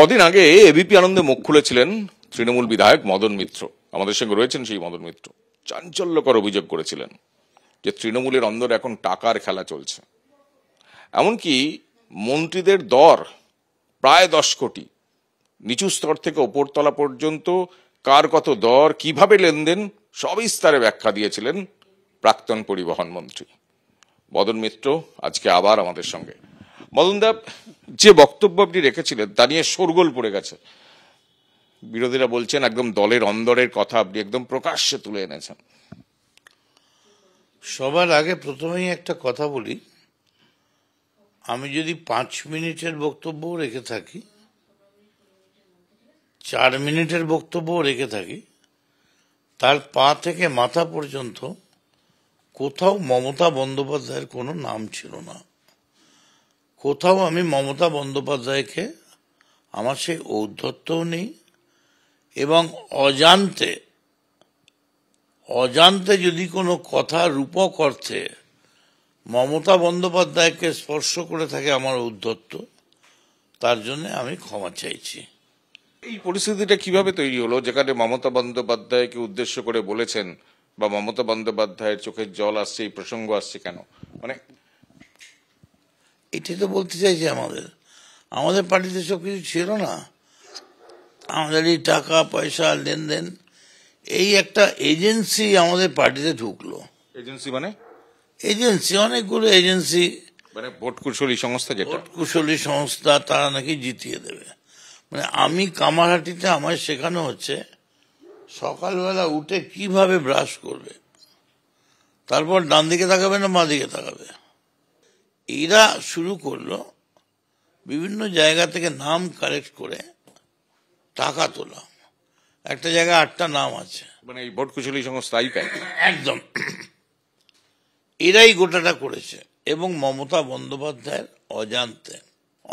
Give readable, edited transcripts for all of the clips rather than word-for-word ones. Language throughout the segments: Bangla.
কদিন আগে এবিপি আনন্দে মুখ খুলেছিলেন তৃণমূল বিধায়ক মদন মিত্র। আমাদের সঙ্গে রয়েছেন সেই মদন মিত্র। চাঞ্চল্যকর অভিযোগ করেছিলেন যে তৃণমূলের অন্দর এখন টাকার খেলা চলছে, এমনকি মন্ত্রীদের দর প্রায় 10 কোটি, নিচু স্তর থেকে ওপর তলা পর্যন্ত কার কত দর, কিভাবে লেনদেন, সবিস্তারে ব্যাখ্যা দিয়েছিলেন প্রাক্তন পরিবহন মন্ত্রী মদন মিত্র। আজকে আবার আমাদের সঙ্গে। মদনদা, যে বক্তব্য আপনি রেখেছিলেন তা নিয়ে শোরগোল পড়ে গেছে। বিরোধীরা বলছেন একদম দলের অন্দরের কথা আপনি একদম প্রকাশ্যে তুলে এনেছেন। সবার আগে প্রথমেই একটা কথা বলি, আমি যদি 5 মিনিটের বক্তব্য রেখে থাকি, 4 মিনিটের বক্তব্য রেখে থাকি, তার পা থেকে মাথা পর্যন্ত কোথাও মমতা বন্দ্যোপাধ্যায়ের কোনো নাম ছিল না। কোথাও আমি মমতা বন্দ্যোপাধ্যায়কে আমার সেই ঔদ্ধত্যও নেই, এবং অজান্তে যদি কোনো কথা রূপক অর্থে মমতা বন্দ্যোপাধ্যায়কে স্পর্শ করে থাকে আমার ঔদ্ধত্য, তার জন্য আমি ক্ষমা চাইছি। এই পরিস্থিতিটা কিভাবে তৈরি হলো যেখানে মমতা বন্দ্যোপাধ্যায়কে উদ্দেশ্য করে বলেছেন, বা মমতা বন্দ্যোপাধ্যায়ের চোখের জল আসছে, এই প্রসঙ্গ আসছে কেন? মানে এটাই তো বলতে চাইছি, আমাদের পার্টিতে সব কিছু ছিল না। আমাদের এই টাকা পয়সা লেনদেন, এই একটা এজেন্সি আমাদের পার্টিতে ঢুকলো। এজেন্সি মানে? এজেন্সি, অনেকগুলো এজেন্সি, মানে ভোট কুশলী সংস্থা, যেটা ভোট কুশলী সংস্থা, তারা নাকি জিতিয়ে দেবে। মানে আমি কামারহাটিতে আমায় শেখানো হচ্ছে সকালবেলা উঠে কিভাবে ব্রাশ করবে, তারপর ডান দিকে তাকাবে না বাঁ দিকে তাকাবে। এরা শুরু করলো বিভিন্ন জায়গা থেকে নাম কালেক্ট করে টাকা তোলা। একটা জায়গায় 8টা নাম আছে, মানে এই ভোট কুশলী সংস্থা আইপ্যাক। একদম এরাই গোটাটা করেছে, এবং মমতা বন্দ্যোপাধ্যায়ের অজান্তে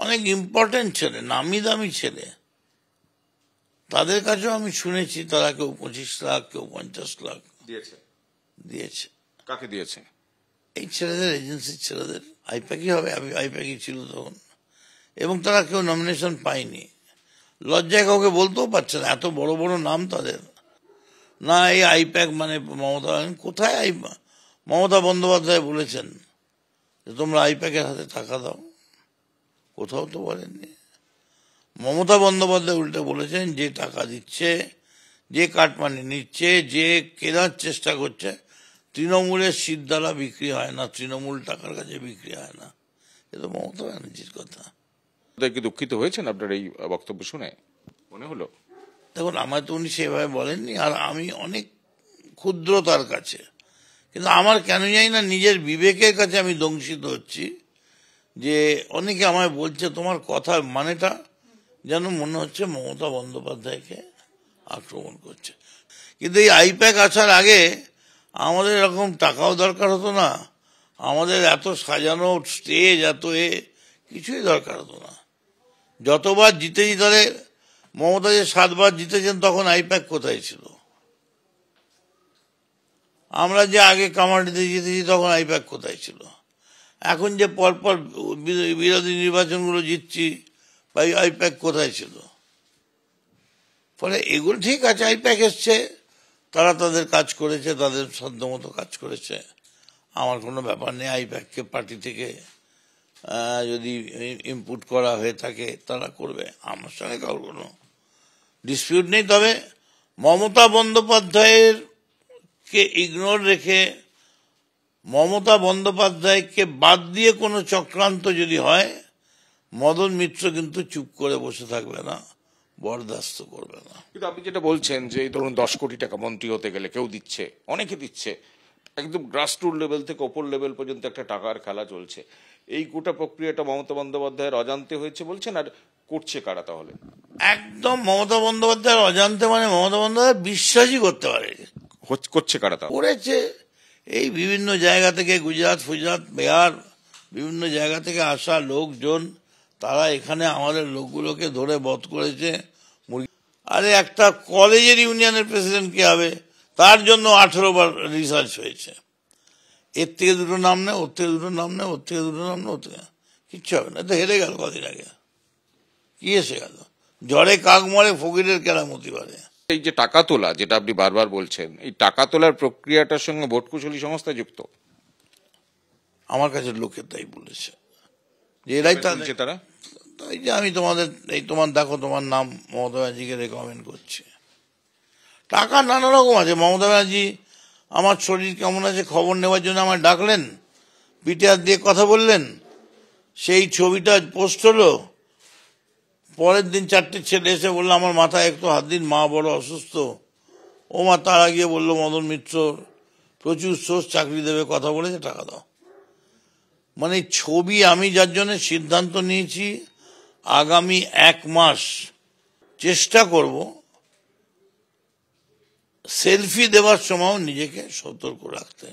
অনেক ইম্পর্টেন্ট ছেলে, নামি দামি ছেলে, তাদের কাছেও আমি শুনেছি তারা কেউ 25 লাখ, কেউ 50 লাখ দিয়েছে। কাকে দিয়েছে? এই ছেলেদের, এজেন্সির ছেলেদের। আইপ্যাকই হবে, আইপ্যাকই ছিল তখন, এবং তারা কেউ নমিনেশন পায়নি। লজ্জায় কাউকে বলতেও পারছে না, এত বড় বড় নাম তাদের। না, এই আইপ্যাক মানে মমতা। কোথায় মমতা বন্দ্যোপাধ্যায় বলেছেন যে তোমরা আইপ্যাকের হাতে টাকা দাও? কোথাও তো বলেননি। মমতা বন্দ্যোপাধ্যায় উল্টে বলেছেন যে টাকা দিচ্ছে, যে কাটমানি নিচ্ছে, যে কেনার চেষ্টা করছে, তৃণমূলের সিদ্ধারা বিক্রি হয় না, তৃণমূল টাকার কাছে বিক্রি হয় না। এ তো মমতা ব্যানার্জির কথা। কি দুঃখিত হয়েছেন আপনার এই বক্তব্য শুনে? মনে হলো দেখুন, আমার তো উনি সেভাবে বলেননি, আর আমি অনেক ক্ষুদ্রতার কাছে, কিন্তু আমার কেন জানি না নিজের বিবেকের কাছে আমি দংশিত হচ্ছি যে অনেকে আমায় বলছে তোমার কথার মানেটা যেন মনে হচ্ছে মমতা বন্দ্যোপাধ্যায়কে আক্রমণ করছে। কিন্তু এই আইপ্যাক আসার আগে আমাদের এরকম টাকাও দরকার হতো না, আমাদের এত সাজানো স্টেজ, এত কিছুই দরকার হতো না। যতবার জিতেছি, তাহলে মমতা যে 7 বার জিতেছেন, তখন আইপ্যাক কোথায় ছিল? আমরা যে আগে কামারহাটিতে জিতেছি, তখন আইপ্যাক কোথায় ছিল? এখন যে পরপর বিরোধী নির্বাচনগুলো জিতছি, আইপ্যাক কোথায় ছিল? ফলে এগুলো ঠিক আছে, আইপ্যাক এসছে, তারা তাদের কাজ করেছে, তাদের সাধ্যমতো কাজ করেছে, আমার কোনো ব্যাপার নেই। আইপ্যাককে পার্টি থেকে যদি ইনপুট করা হয়ে থাকে তারা করবে, আমার সঙ্গে কারোর কোনো ডিসপিউট নেই। তবে মমতা বন্দ্যোপাধ্যায়ের কে ইগনোর রেখে, মমতা বন্দ্যোপাধ্যায়কে বাদ দিয়ে কোনো চক্রান্ত যদি হয়, মদন মিত্র কিন্তু চুপ করে বসে থাকবে না, বরদাস্ত করবে না। কিন্তু আপনি যেটা বলছেন যে এই ধরুন 10 কোটি টাকা মন্ত্রী হতে গেলে কেউ দিচ্ছে, অনেকে দিচ্ছে, একদম গ্রাসরুট লেভেল থেকে ওপর লেভেল পর্যন্ত একটা টাকার খেলা চলছে। এই গোটা প্রক্রিয়াটা মমতা বন্দ্যোপাধ্যায়ের অজান্তে হয়েছে বলছেন, আর করছে কারা তাহলে? একদম মমতা বন্দ্যোপাধ্যায়ের অজান্তে, মানে মমতা বন্দ্যোপাধ্যায় বিশ্বাসই করতে পারে। করছে কারা? তা করেছে এই বিভিন্ন জায়গা থেকে, গুজরাট ফুজরাট বিহার, বিভিন্ন জায়গা থেকে আসা লোকজন, তারা এখানে আমাদের লোকগুলোকে ধরে বধ করেছে। আরে একটা কলেজের ইউনিয়নের প্রেসিডেন্ট কে হবে, তার জন্য 18 বার রিসার্চ হয়েছে। এর থেকে দুটো নাম নেই, ওর থেকে দুটো নাম নেই, ওর থেকে দুটো নাম নেই, ওর থেকে কিচ্ছু হবে না। তো হেরে গেল কদিন আগে, কি এসে গেল? ঝড়ে কাক মরে ফকিরের কেরামতি বাড়ে। এই যে টাকা তোলা যেটা আপনি বারবার বলছেন, এই টাকা তোলার প্রক্রিয়াটার সঙ্গে ভোট কুশলী সংস্থা যুক্ত? আমার কাছে লোকে তাই বলেছে যে এরাই বলছে তারা। তাই যে আমি তোমাদের এই তোমার দেখো তোমার নাম মমতা ব্যানার্জিকে রেকমেন্ড করছি। টাকা নানা রকম আছে। মমতা ব্যানার্জি আমার শরীর কেমন আছে খবর নেওয়ার জন্য আমার ডাকলেন, পিঠে হাত দিয়ে কথা বললেন, সেই ছবিটা পোস্ট হলো। পরের দিন 4টে ছেলে এসে বললো আমার মাথায় একটু হাত দিন, মা বড় অসুস্থ। ও মা তারা গিয়ে বললো মদন মিত্র প্রচুর সোর্স চাকরি দেবে, কথা বলেছে, টাকা দাও। মানে ছবি আমি যার জন্য সিদ্ধান্ত নিয়েছি আগামী 1 মাস চেষ্টা করব সেলফি দেওয়ার সময়ও নিজেকে সতর্ক রাখতে।